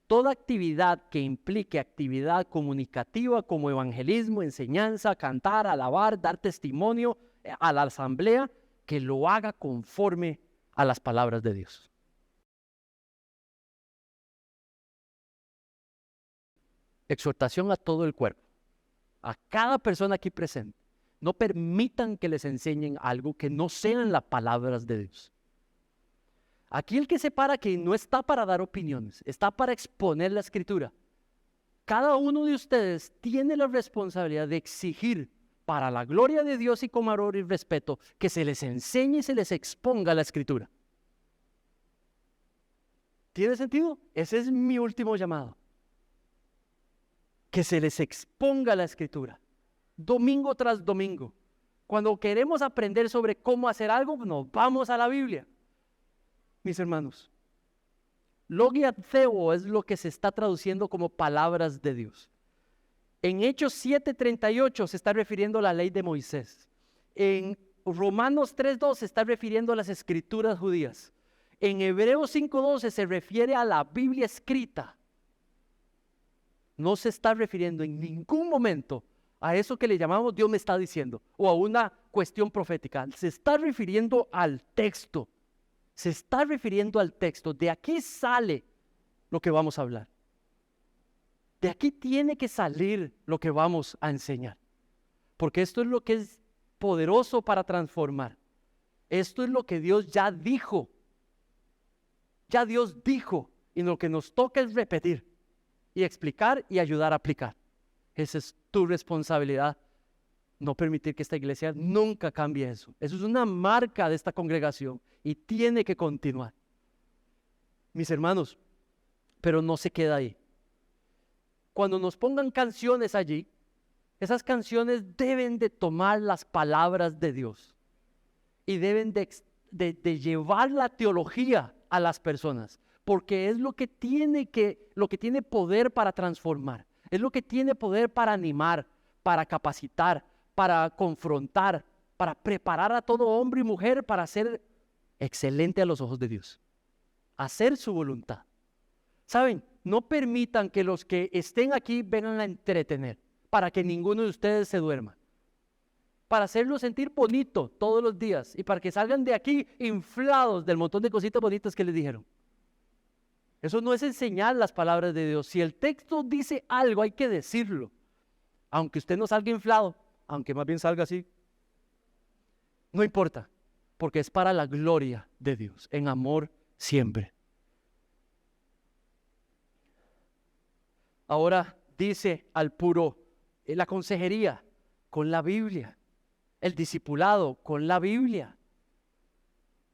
Speaker 1: toda actividad que implique actividad comunicativa como evangelismo, enseñanza, cantar, alabar, dar testimonio a la asamblea, que lo haga conforme a las palabras de Dios. Exhortación a todo el cuerpo, a cada persona aquí presente. No permitan que les enseñen algo que no sean las palabras de Dios. Aquí el que se para aquí no está para dar opiniones, está para exponer la escritura. Cada uno de ustedes tiene la responsabilidad de exigir, para la gloria de Dios y con amor y respeto, que se les enseñe y se les exponga la escritura. ¿Tiene sentido? Ese es mi último llamado. Que se les exponga la escritura, domingo tras domingo. Cuando queremos aprender sobre cómo hacer algo, nos vamos a la Biblia. Mis hermanos, logia theo es lo que se está traduciendo como palabras de Dios. En Hechos 7:38 se está refiriendo a la ley de Moisés. En Romanos 3:2 se está refiriendo a las escrituras judías. En Hebreos 5:12 se refiere a la Biblia escrita. No se está refiriendo en ningún momento a eso que le llamamos Dios me está diciendo o a una cuestión profética. Se está refiriendo al texto. Se está refiriendo al texto. De aquí sale lo que vamos a hablar. De aquí tiene que salir lo que vamos a enseñar. Porque esto es lo que es poderoso para transformar. Esto es lo que Dios ya dijo. Ya Dios dijo. Y lo que nos toca es repetir y explicar y ayudar a aplicar. Esa es tu responsabilidad. No permitir que esta iglesia nunca cambie eso. Eso es una marca de esta congregación y tiene que continuar. Mis hermanos, pero no se queda ahí. Cuando nos pongan canciones allí, esas canciones deben de tomar las palabras de Dios y deben de llevar la teología a las personas, porque es lo que tiene poder para transformar, es lo que tiene poder para animar, para capacitar, para confrontar, para preparar a todo hombre y mujer para ser excelente a los ojos de Dios, hacer su voluntad. ¿Saben? No permitan que los que estén aquí vengan a entretener para que ninguno de ustedes se duerma, para hacerlo sentir bonito todos los días y para que salgan de aquí inflados del montón de cositas bonitas que les dijeron. Eso no es enseñar las palabras de Dios. Si el texto dice algo, hay que decirlo. Aunque usted no salga inflado, aunque más bien salga así, no importa, porque es para la gloria de Dios, en amor siempre. Ahora dice al puro, la consejería con la Biblia, el discipulado con la Biblia,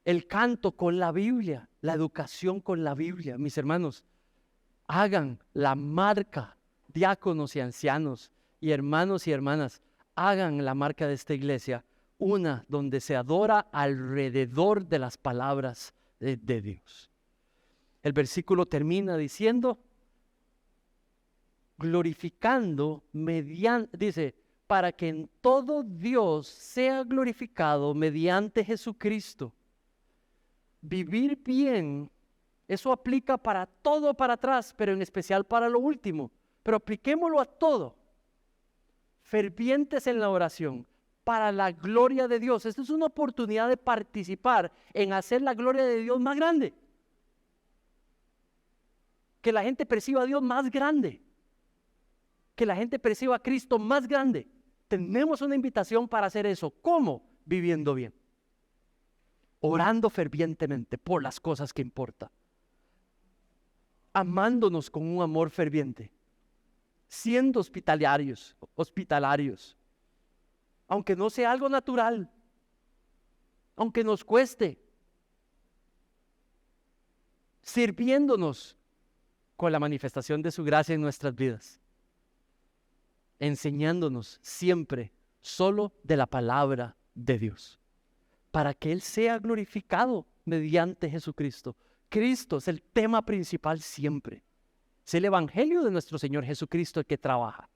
Speaker 1: el canto con la Biblia, la educación con la Biblia. Mis hermanos, hagan la marca, diáconos y ancianos, y hermanos y hermanas, hagan la marca de esta iglesia, una donde se adora alrededor de las palabras de Dios. El versículo termina diciendo, glorificando mediante, dice, para que en todo Dios sea glorificado mediante Jesucristo. Vivir bien, eso aplica para todo para atrás, pero en especial para lo último. Pero apliquémoslo a todo. Fervientes en la oración, para la gloria de Dios. Esta es una oportunidad de participar en hacer la gloria de Dios más grande. Que la gente perciba a Dios más grande. Que la gente perciba a Cristo más grande. Tenemos una invitación para hacer eso. ¿Cómo? Viviendo bien. Orando fervientemente por las cosas que importan. Amándonos con un amor ferviente. Siendo hospitalarios. Aunque no sea algo natural. Aunque nos cueste. Sirviéndonos con la manifestación de su gracia en nuestras vidas. Enseñándonos siempre solo de la palabra de Dios, para que Él sea glorificado mediante Jesucristo. Cristo es el tema principal siempre. Es el evangelio de nuestro Señor Jesucristo el que trabaja.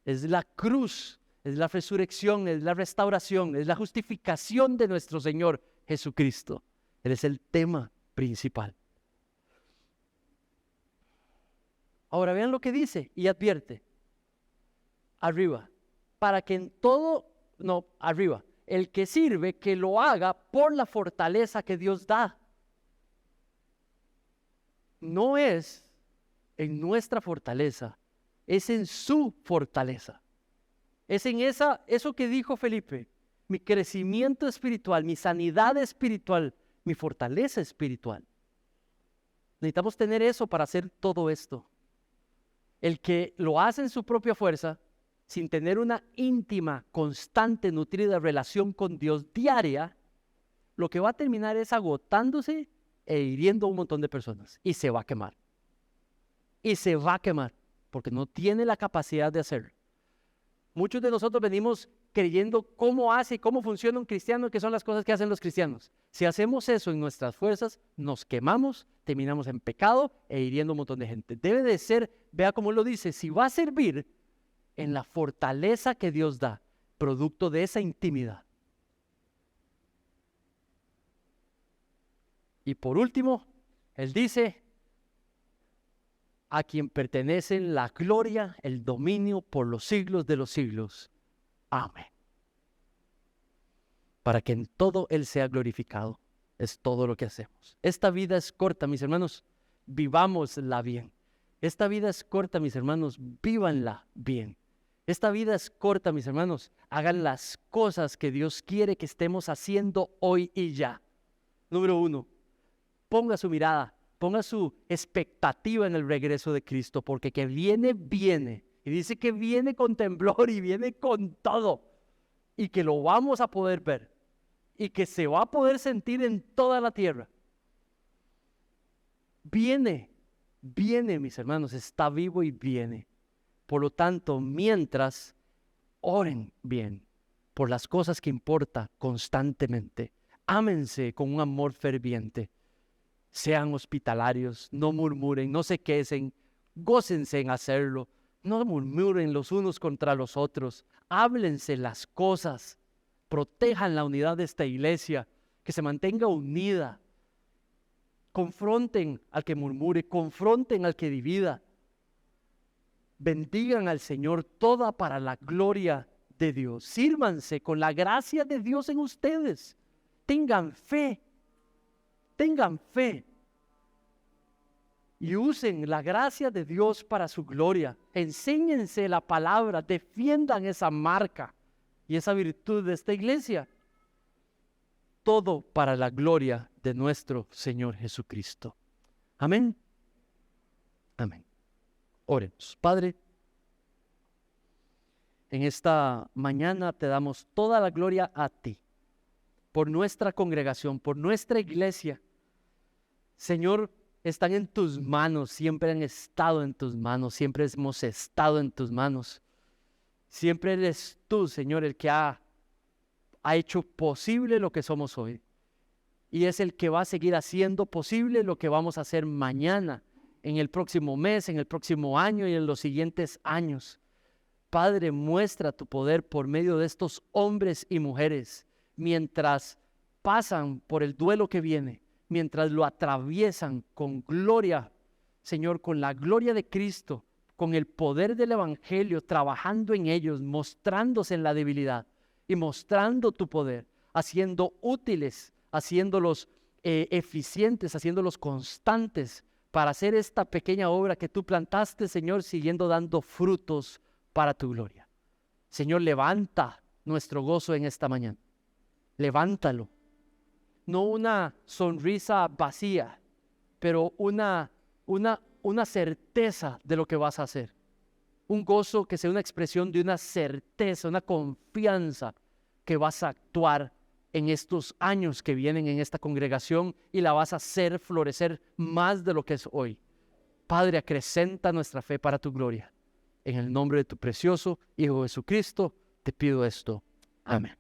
Speaker 1: Es la cruz, es la resurrección, es la restauración, es la justificación de nuestro Señor Jesucristo. Él es el tema principal. Ahora vean lo que dice y advierte. Arriba, para que en todo, arriba, el que sirve, que lo haga por la fortaleza que Dios da. No es en nuestra fortaleza, es en su fortaleza. Es en eso que dijo Felipe, mi crecimiento espiritual, mi sanidad espiritual, mi fortaleza espiritual. Necesitamos tener eso para hacer todo esto. El que lo hace en su propia fuerza, sin tener una íntima, constante, nutrida relación con Dios diaria, lo que va a terminar es agotándose e hiriendo a un montón de personas. Y se va a quemar. Y se va a quemar, porque no tiene la capacidad de hacerlo. Muchos de nosotros venimos creyendo cómo hace y cómo funciona un cristiano, que son las cosas que hacen los cristianos. Si hacemos eso en nuestras fuerzas, nos quemamos, terminamos en pecado e hiriendo a un montón de gente. Debe de ser, vea cómo lo dice, si va a servir en la fortaleza que Dios da, producto de esa intimidad. Y por último, Él dice, a quien pertenecen la gloria, el dominio por los siglos de los siglos. Amén. Para que en todo Él sea glorificado. Es todo lo que hacemos. Esta vida es corta, mis hermanos. Vivámosla bien. Esta vida es corta, mis hermanos. Vívanla bien. Esta vida es corta, mis hermanos. Hagan las cosas que Dios quiere que estemos haciendo hoy y ya. Número 1. Ponga su mirada, ponga su expectativa en el regreso de Cristo, porque que viene, viene. Y dice que viene con temblor y viene con todo. Y que lo vamos a poder ver. Y que se va a poder sentir en toda la tierra. Viene, mis hermanos, está vivo y viene. Por lo tanto, mientras, oren bien por las cosas que importan constantemente. Ámense con un amor ferviente. Sean hospitalarios, no murmuren, no se quejen, gócense en hacerlo. No murmuren los unos contra los otros. Háblense las cosas. Protejan la unidad de esta iglesia, que se mantenga unida. Confronten al que murmure, confronten al que divida. Bendigan al Señor, toda para la gloria de Dios. Sírvanse con la gracia de Dios en ustedes. Tengan fe. Tengan fe. y usen la gracia de Dios para su gloria. Enséñense la palabra, defiendan esa marca y esa virtud de esta iglesia. Todo para la gloria de nuestro Señor Jesucristo. Amén. Amén. Oremos. Padre, en esta mañana te damos toda la gloria a ti, por nuestra congregación, por nuestra iglesia. Señor, están en tus manos, siempre han estado en tus manos, siempre hemos estado en tus manos. Siempre eres tú, Señor, el que ha hecho posible lo que somos hoy. Y es el que va a seguir haciendo posible lo que vamos a hacer mañana, en el próximo mes, en el próximo año y en los siguientes años. Padre, muestra tu poder por medio de estos hombres y mujeres, mientras pasan por el duelo que viene, mientras lo atraviesan con gloria, Señor, con la gloria de Cristo, con el poder del Evangelio, trabajando en ellos, mostrándose en la debilidad y mostrando tu poder, haciendo útiles, haciéndolos eficientes, haciéndolos constantes para hacer esta pequeña obra que tú plantaste, Señor, siguiendo dando frutos para tu gloria. Señor, levanta nuestro gozo en esta mañana. Levántalo. No una sonrisa vacía, pero una certeza de lo que vas a hacer. Un gozo que sea una expresión de una certeza, una confianza que vas a actuar en estos años que vienen en esta congregación y la vas a hacer florecer más de lo que es hoy. Padre, acrecenta nuestra fe para tu gloria. En el nombre de tu precioso Hijo Jesucristo, te pido esto. Amén.